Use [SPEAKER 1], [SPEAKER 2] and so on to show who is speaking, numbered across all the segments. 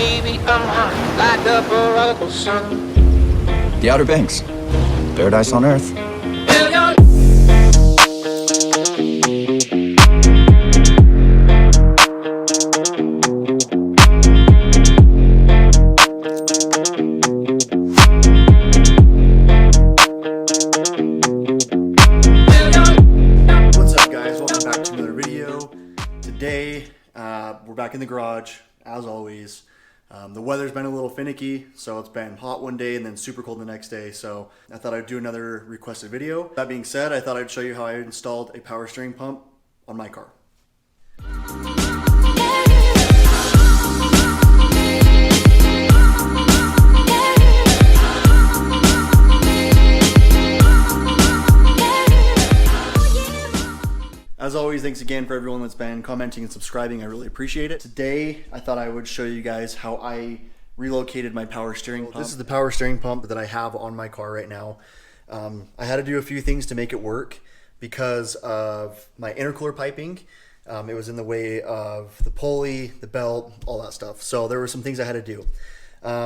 [SPEAKER 1] baby, I'm hot like the prodigal son.
[SPEAKER 2] The Outer Banks. Paradise on Earth.
[SPEAKER 3] What's up, guys? Welcome back to another video. Today, we're back in the garage, as always. The weather's been a little finicky, so it's been hot one day and then super cold the next day, so I thought I'd do another requested video. That being said, I thought I'd show you how I installed a power steering pump on my car. As always, thanks again for everyone that's been commenting and subscribing. I really appreciate it. Today, I thought I would show you guys how I relocated my power steering pump. This is the power steering pump that I have on my car right now. I had to do a few things to make it work because of my intercooler piping. It was in the way of the pulley, the belt, all that stuff. So there were some things I had to do.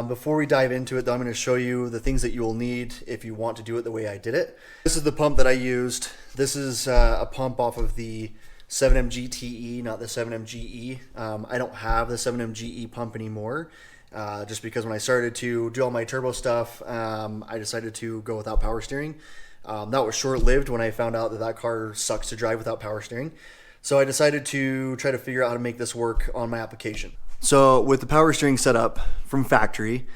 [SPEAKER 3] Before we dive into it, though, I'm going to show you the things that you will need if you want to do it the way I did it. This is the pump that I used. This is a pump off of the 7M GTE, not the 7M GE. I don't have the 7M GE pump anymore, just because when I started to do all my turbo stuff, I decided to go without power steering. That was short-lived when I found out that that car sucks to drive without power steering. So I decided to try to figure out how to make this work on my application. So with the power steering set up from factory,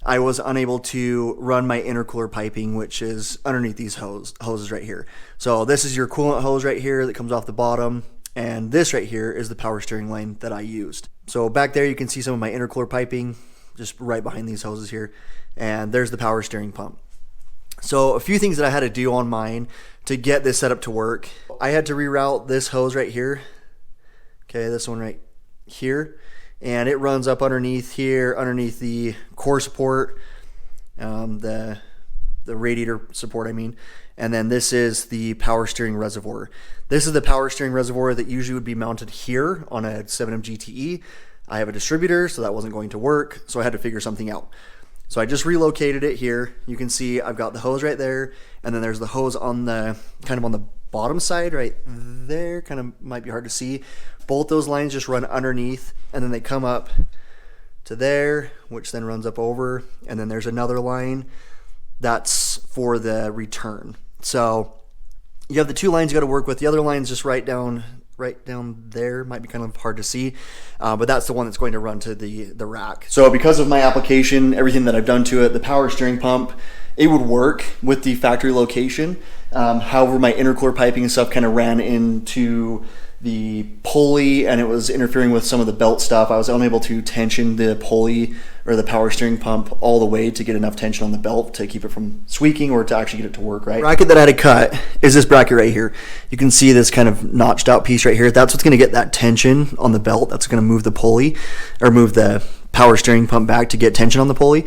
[SPEAKER 3] I was unable to run my intercooler piping, which is underneath these hoses right here. So this is your coolant hose right here that comes off the bottom, and this right here is the power steering line that I used. So back there you can see some of my intercooler piping just right behind these hoses here, and there's the power steering pump. So a few things that I had to do on mine to get this set up to work. I had to reroute this hose right here. Okay, this one right here. And it runs up underneath here, underneath the core support, the radiator support, I mean. And then this is the power steering reservoir. This is the power steering reservoir that usually would be mounted here on a 7M GTE. I have a distributor, so that wasn't going to work, so I had to figure something out. So I just relocated it here. You can see I've got the hose right there, and then there's the hose on the kind of on the bottom side right there. Kind of might be hard to see. Both those lines just run underneath, and then they come up to there, which then runs up over, and then there's another line that's for the return. So you have the two lines you got to work with. The other line's just right down there. Might be kind of hard to see, but that's the one that's going to run to the rack. So because of my application, everything that I've done to it, the power steering pump, it would work with the factory location. However, my intercooler piping and stuff kind of ran into the pulley, and it was interfering with some of the belt stuff. I was unable to tension the pulley or the power steering pump all the way to get enough tension on the belt to keep it from squeaking or to actually get it to work right. The bracket that I had to cut is this bracket right here. You can see this kind of notched out piece right here. That's what's going to get that tension on the belt. That's going to move the pulley or move the power steering pump back to get tension on the pulley.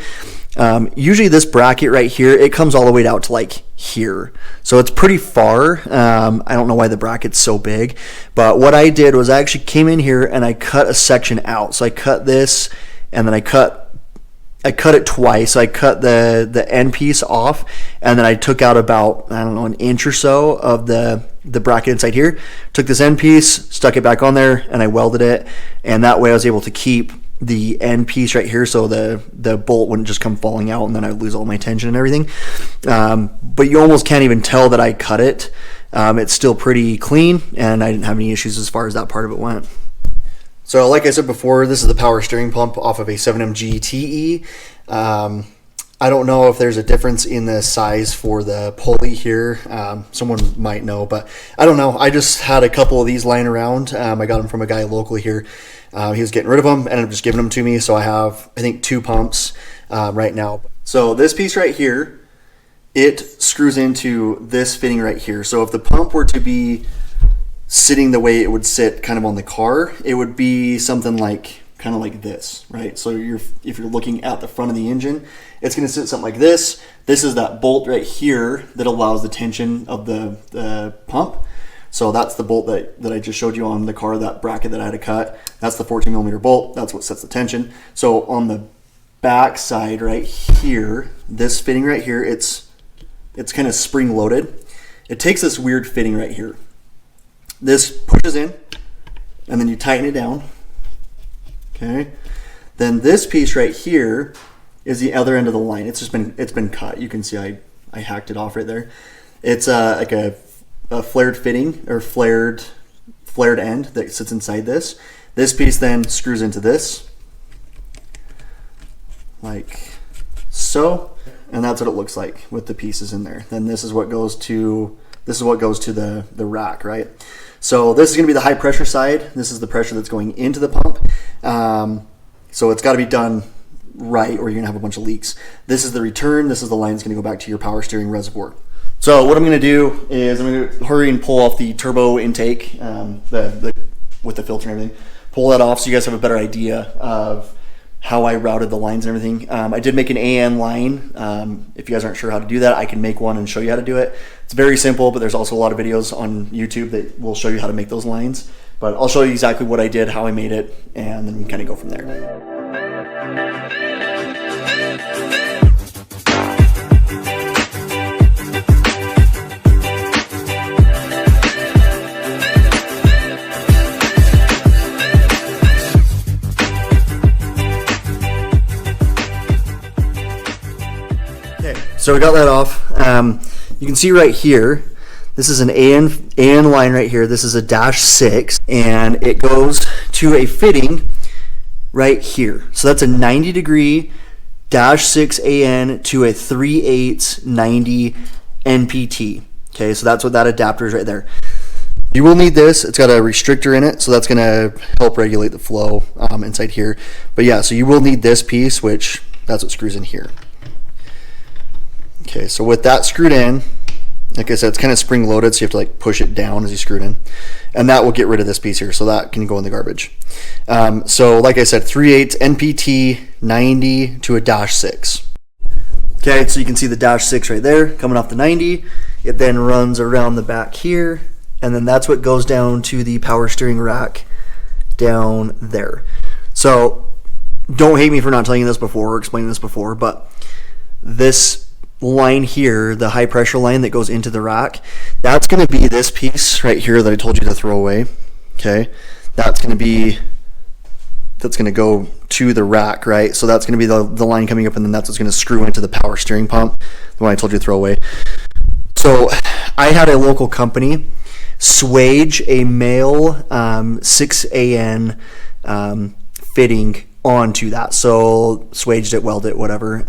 [SPEAKER 3] Usually this bracket right here, it comes all the way out to like here. So it's pretty far. I don't know why the bracket's so big, but what I did was I actually came in here and I cut a section out. So I cut this, and then I cut it twice. So I cut the end piece off, and then I took out about, I don't know, an inch or so of the bracket inside here. Took this end piece, stuck it back on there, and I welded it, and that way I was able to keep the end piece right here, so the bolt wouldn't just come falling out and then I'd lose all my tension and everything. But you almost can't even tell that I cut it. It's still pretty clean, and I didn't have any issues as far as that part of it went. So like I said before, this is the power steering pump off of a 7M GTE. I don't know if there's a difference in the size for the pulley here. Someone might know, but I don't know. I just had a couple of these lying around. I got them from a guy locally here. He was getting rid of them, and I'm just giving them to me. So I have, I think, 2 pumps right now. So this piece right here, it screws into this fitting right here. So if the pump were to be sitting the way it would sit kind of on the car, it would be something like kind of like this, right? So if you're looking at the front of the engine, it's going to sit something like this. This is that bolt right here that allows the tension of the pump. So that's the bolt that I just showed you on the car, that bracket that I had to cut. That's the 14 millimeter bolt. That's what sets the tension. So on the back side right here, this fitting right here, it's kind of spring loaded. It takes this weird fitting right here. This pushes in, and then you tighten it down. Okay. Then this piece right here is the other end of the line. It's been cut. You can see I hacked it off right there. It's like a flared fitting, or flared end that sits inside this. This piece then screws into this, like so, and that's what it looks like with the pieces in there. Then this is what goes to the rack, right? So this is going to be the high pressure side. This is the pressure that's going into the pump. So it's got to be done right, or you're gonna have a bunch of leaks. This is the return. This is the line that's going to go back to your power steering reservoir. So what I'm going to do is I'm going to hurry and pull off the turbo intake, with the filter and everything. Pull that off so you guys have a better idea of how I routed the lines and everything. I did make an AN line. If you guys aren't sure how to do that, I can make one and show you how to do it. It's very simple, but there's also a lot of videos on YouTube that will show you how to make those lines. But I'll show you exactly what I did, how I made it, and then we can kind of go from there. So we got that off. You can see right here, this is an AN line right here. This is a -6, and it goes to a fitting right here. So that's a 90-degree -6 AN to a 3/8 90 NPT. Okay, so that's what that adapter is right there. You will need this. It's got a restrictor in it, so that's going to help regulate the flow inside here. But yeah, so you will need this piece, which that's what screws in here. Okay, so with that screwed in, like I said, it's kind of spring loaded, so you have to like push it down as you screw it in, and that will get rid of this piece here, so that can go in the garbage. So like I said, 3/8 NPT 90 to a -6. Okay, so you can see the -6 right there coming off the 90. It then runs around the back here, and then that's what goes down to the power steering rack down there. So don't hate me for not telling you this before or explaining this before, but this line here, the high pressure line that goes into the rack, that's going to be this piece right here that I told you to throw away. Okay, that's going to go to the rack, right? So that's going to be the line coming up, and then that's what's going to screw into the power steering pump, the one I told you to throw away. So I had a local company swage a male 6AN fitting onto that. So swaged it, welded it, whatever.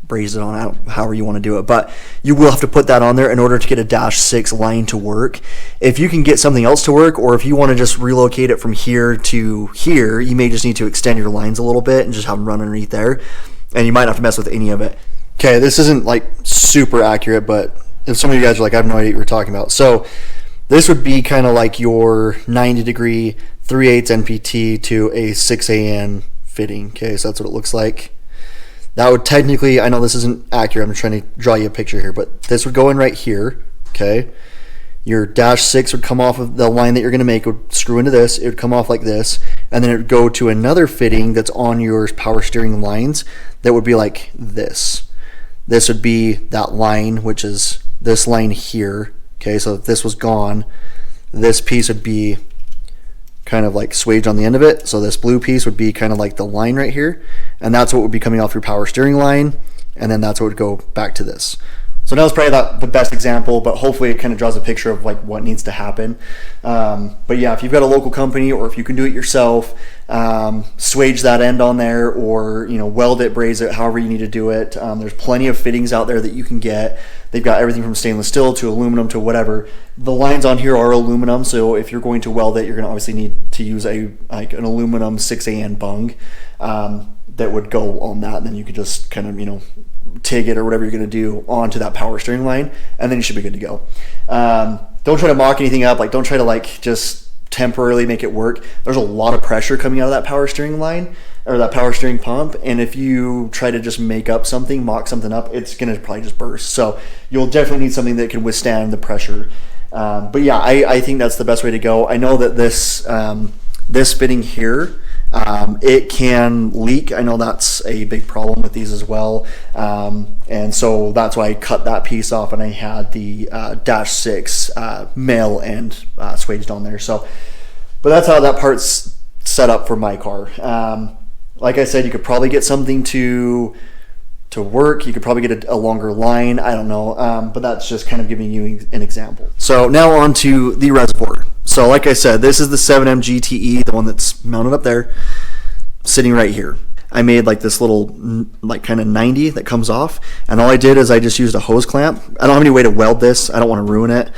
[SPEAKER 3] Brazed it on, however you want to do it, but you will have to put that on there in order to get a -6 line to work. If you can get something else to work, or if you want to just relocate it from here to here, you may just need to extend your lines a little bit and just have them run underneath there, and you might not have to mess with any of it. Okay, this isn't like super accurate, but if some of you guys are like, I have no idea what you're talking about. So this would be kind of like your 90-degree 3/8 NPT to a 6AN fitting. Okay, so that's what it looks like. That would technically, I know this isn't accurate, I'm trying to draw you a picture here, but this would go in right here, okay? Your -6 would come off of the line that you're gonna make, would screw into this, it would come off like this, and then it would go to another fitting that's on your power steering lines that would be like this. This would be that line, which is this line here, okay? So if this was gone, this piece would be kind of like swaged on the end of it. So this blue piece would be kind of like the line right here, and that's what would be coming off your power steering line, and then that's what would go back to this. So that was probably the best example, but hopefully it kind of draws a picture of like what needs to happen. But yeah, if you've got a local company, or if you can do it yourself, swage that end on there, or weld it, braze it, however you need to do it. There's plenty of fittings out there that you can get. They've got everything from stainless steel to aluminum to whatever. The lines on here are aluminum, so if you're going to weld it, you're going to obviously need to use an aluminum 6AN bung that would go on that, and then you could just kind of TIG it or whatever you're going to do onto that power steering line, and then you should be good to go. Don't try to mock anything up. Like, don't try to just temporarily make it work. There's a lot of pressure coming out of that power steering line, or that power steering pump, and if you try to just make up something, mock something up, it's going to probably just burst. So you'll definitely need something that can withstand the pressure. But yeah, I think that's the best way to go. I know that this fitting here, it can leak. I know that's a big problem with these as well. And so that's why I cut that piece off, and I had the dash 6 male end swaged on there. So, but that's how that part's set up for my car. Like I said, you could probably get something to work. You could probably get a longer line. I don't know. But that's just kind of giving you an example. So now on to the reservoir. So like I said, this is the 7M GTE, the one that's mounted up there, sitting right here. I made like this little like kind of 90 that comes off, and all I did is I just used a hose clamp. I don't have any way to weld this. I don't want to ruin it.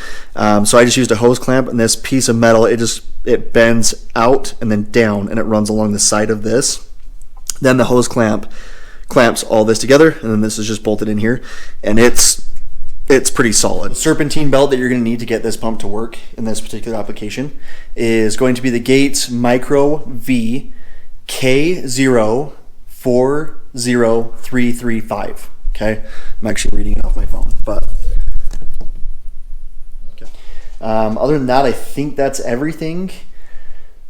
[SPEAKER 3] So I just used a hose clamp, and this piece of metal, it bends out and then down, and it runs along the side of this. Then the hose clamps all this together, and then this is just bolted in here, and it's pretty solid. The serpentine belt that you're going to need to get this pump to work in this particular application is going to be the Gates Micro V K040335. Okay, I'm actually reading it off my phone, but okay. Other than that, I think that's everything.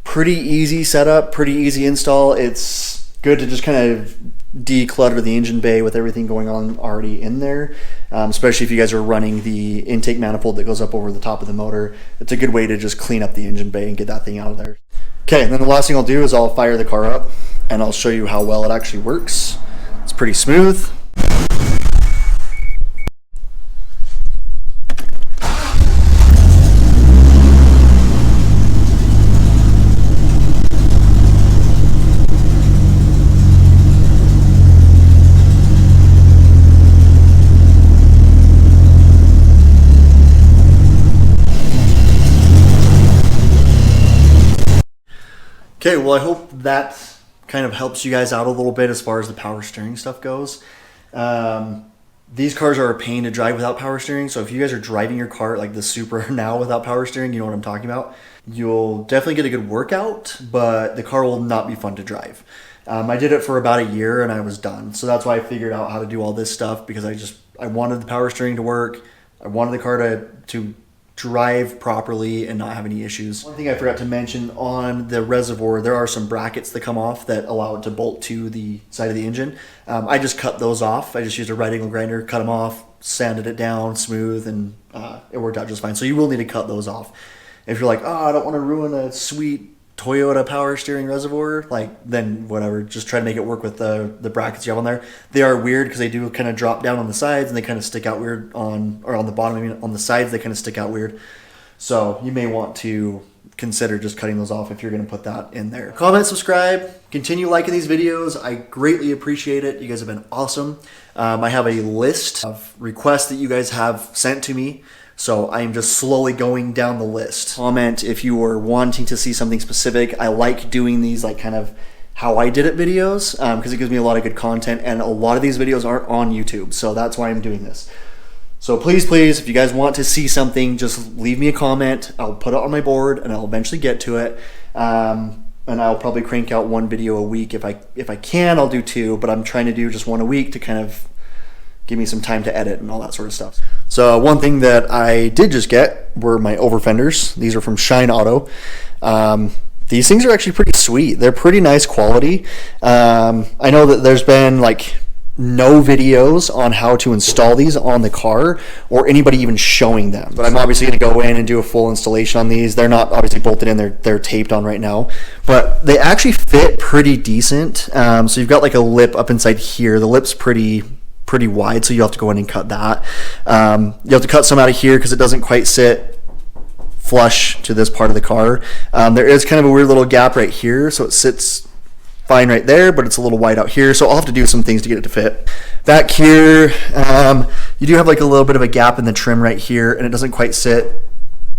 [SPEAKER 3] Pretty easy setup, pretty easy install. It's good to just kind of declutter the engine bay with everything going on already in there, especially if you guys are running the intake manifold that goes up over the top of the motor. It's a good way to just clean up the engine bay and get that thing out of there. Okay, and then the last thing I'll do is I'll fire the car up, and I'll show you how well it actually works. It's pretty smooth. Okay, well, I hope that kind of helps you guys out a little bit as far as the power steering stuff goes. These cars are a pain to drive without power steering, so if you guys are driving your car like the Supra now without power steering, you know what I'm talking about. You'll definitely get a good workout, but the car will not be fun to drive. I did it for about a year and I was done. So that's why I figured out how to do all this stuff, because I wanted the power steering to work. I wanted the car to drive properly and not have any issues. One thing I forgot to mention, on the Reservoir, there are some brackets that come off that allow it to bolt to the side of the engine. I just cut those off. I just used a right angle grinder, cut them off, sanded it down smooth, and it worked out just fine. So you will need to cut those off. If you're like, oh, I don't want to ruin a sweet Toyota power steering Reservoir, then whatever, just try to make it work with the brackets you have on there. They are weird because they do kind of drop down on the sides, and they kind of stick out weird on the bottom. I mean, on the sides they kind of stick out weird. So you may want to consider just cutting those off if you're going to put that in there. Comment, subscribe, continue liking these videos. I greatly appreciate it. You guys have been awesome. I have a list of requests that you guys have sent to me, so I am just slowly going down the list. Comment if you are wanting to see something specific. I like doing these kind of how I did it videos, because it gives me a lot of good content, and a lot of these videos aren't on YouTube, so that's why I'm doing this. So please, if you guys want to see something, just leave me a comment. I'll put it on my board and I'll eventually get to it. And I'll probably crank out one video a week. If I can, I'll do two, but I'm trying to do just one a week to kind of give me some time to edit and all that sort of stuff. So one thing that I did just get were my over fenders. These are from Shine Auto. These things are actually pretty sweet. They're pretty nice quality. I know that there's been no videos on how to install these on the car, or anybody even showing them. But I'm obviously going to go in and do a full installation on these. They're not obviously bolted in, they're taped on right now, but they actually fit pretty decent. So you've got a lip up inside here. The lip's pretty wide, so you have to go in and cut that. You have to cut some out of here because it doesn't quite sit flush to this part of the car. There is kind of a weird little gap right here, so it sits fine right there, but it's a little wide out here, so I'll have to do some things to get it to fit. Back here, you do have a little bit of a gap in the trim right here, and it doesn't quite sit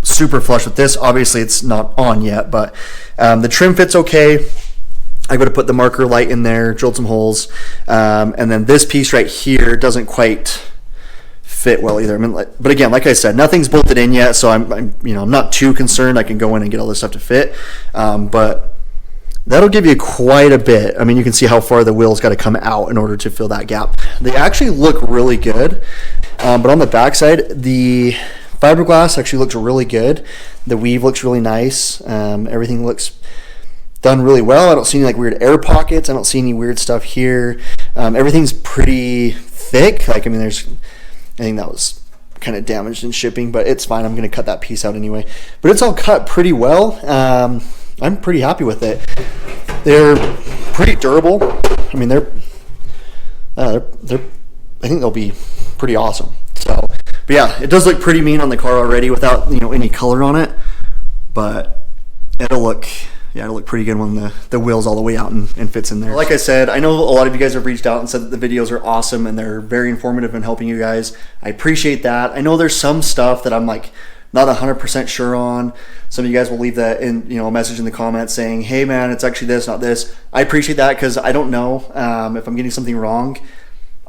[SPEAKER 3] super flush with this. Obviously it's not on yet, but the trim fits okay. I'm going to put the marker light in there, drilled some holes, and then this piece right here doesn't quite fit well either. But again, like I said, nothing's bolted in yet, so I'm not too concerned. I can go in and get all this stuff to fit, but that'll give you quite a bit. I mean, you can see how far the wheel's got to come out in order to fill that gap. They actually look really good, but on the backside, the Fiberglass actually looks really good. The weave looks really nice. Everything looks done really well. I don't see any like weird air pockets. I don't see any weird stuff here. Everything's pretty thick. Like, I mean, I think that was kind of damaged in shipping, but it's fine. I'm going to cut that piece out anyway. But it's all cut pretty well. I'm pretty happy with it. They're pretty durable. I mean, I think they'll be pretty awesome. So, but yeah, it does look pretty mean on the car already without, you know, any color on it. But it'll look pretty good when the wheel's all the way out and fits in there. Like I said, I know a lot of you guys have reached out and said that the videos are awesome and they're very informative in helping you guys. I appreciate that. I know there's some stuff that I'm like not 100% sure on. Some of you guys will leave that in, you know, a message in the comments saying, hey man, it's actually this, not this. I appreciate that because I don't know if I'm getting something wrong.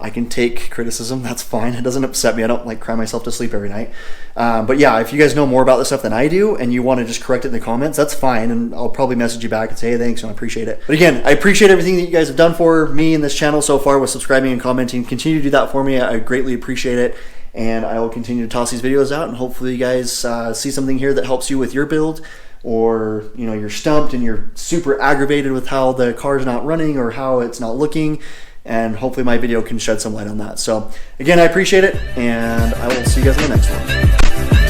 [SPEAKER 3] I can take criticism. That's fine. It doesn't upset me. I don't like cry myself to sleep every night. But yeah, if you guys know more about this stuff than I do and you want to just correct it in the comments, that's fine. And I'll probably message you back and say, hey, thanks, and I appreciate it. But again, I appreciate everything that you guys have done for me in this channel so far with subscribing and commenting. Continue to do that for me. I greatly appreciate it. And I will continue to toss these videos out, and hopefully you guys see something here that helps you with your build, or you know, you're stumped and you're super aggravated with how the car's not running or how it's not looking, and hopefully my video can shed some light on that. So again, I appreciate it, and I will see you guys in the next one.